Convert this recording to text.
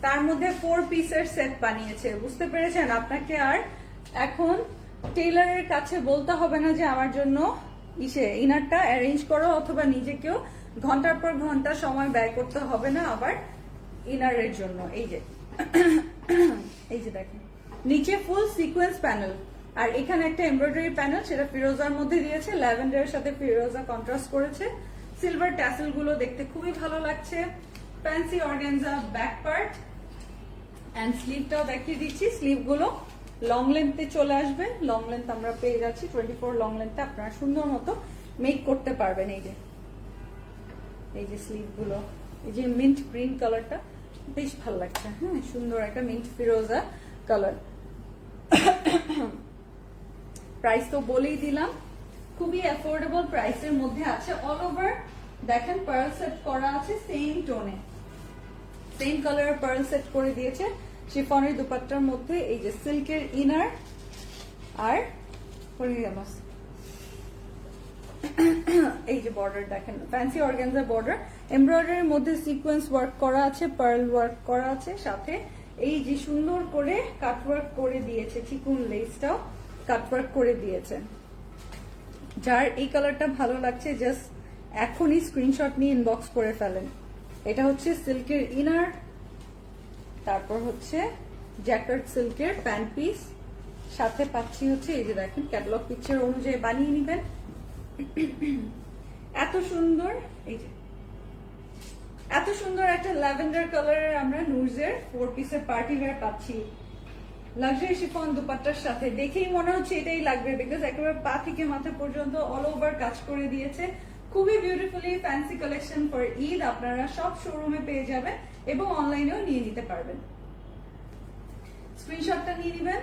তার মধ্যে 4 পিসের সেট বানিয়েছে, বুঝতে পেরেছেন? আপনাকে আর এখন টেইলারের কাছে বলতে হবে না যে আমার জন্য ইনারটা অ্যারেঞ্জ করো, অথবা নিজেকেও ঘন্টার পর ঘন্টা সময় ব্যয় করতে হবে না আবার ইনারের জন্য। এই যে এই যে দেখেন, নিচে ফুল সিকোয়েন্স প্যানেল, আর এখানে একটা এমব্রয়ডারি প্যানেল, সেটা ফিরোজার মধ্যে দিয়েছে, ল্যাভেন্ডারের সাথে ফিরোজা কন্ট্রাস্ট করেছে। সিলভার ট্যাসেল গুলো দেখতে খুবই ভালো লাগছে। Fancy organza back part and স্লিভটাও দেখিয়ে দিচ্ছি। স্লিভ গুলো লং লেন্থে চলে আসবে, লং লেন্থ আমরা পেয়ে যাচ্ছি 24 লং লেন্থে, আপনারা সুন্দর মতো মেক করতে পারবেন। এই যে স্লিভ গুলো, এই যে মিন্ট গ্রিন কালারটা বেশ ভালো লাগছে, হ্যাঁ সুন্দর একটা মিন্ট ফিরোজা কালার। প্রাইস তো বলেই দিলাম, খুবই অ্যাফোর্ডেবল প্রাইসের মধ্যে আছে। অল ওভার দেখেন পার্ল সেট করা আছে সেম টোনে, সেম কালারের পার্ল সেট করে দিয়েছে। শিফনের দুপাট্টার মধ্যে এই যে সিল্কের ইনার আর এই যে বর্ডার দেখেন, ফ্যান্সি অর্গানজা বর্ডার, এমব্রয়ডারির মধ্যে সিকোয়েন্স ওয়ার্ক করা আছে, পার্ল ওয়ার্ক করা আছে, সাথে এই যে সুন্দর করে কাটওয়ার্ক করে দিয়েছে, চিকুন লেসটাও কাটওয়ার্ক করে দিয়েছে। যার এই কালারটা ভালো লাগছে জাস্ট এখনই স্ক্রিনশট নিয়ে ইনবক্স করে ফেলেন। এটা হচ্ছে সিল্কের ইনার, তারপর হচ্ছে জ্যাকেট সিল্কের প্যান্ট পিস, সাথে পাচ্ছি হচ্ছে এই যে দেখেন ক্যাটালগ পিকচার অনুযায়ী বানিয়ে নিবেন। এত সুন্দর, এই যে এত সুন্দর একটা ল্যাভেন্ডার কালারের আমরা নুজের 4 পিসের পার্টি ওয়্যার পাচ্ছি লাক্সারি শিফন দুপাট্টার সাথে। দেখেই মনে হচ্ছে এটাই লাগবে, বিকজ একেবারে পা থেকে মাথা পর্যন্ত অল ওভার কাজ করে দিয়েছে। খুবই beautifully fancy collection for Eid, আপনারা সব শোরুমে পেয়ে যাবেন এবং অনলাইনেও নিয়ে নিতে পারবেন। স্ক্রিনশটটা নিয়ে নেবেন।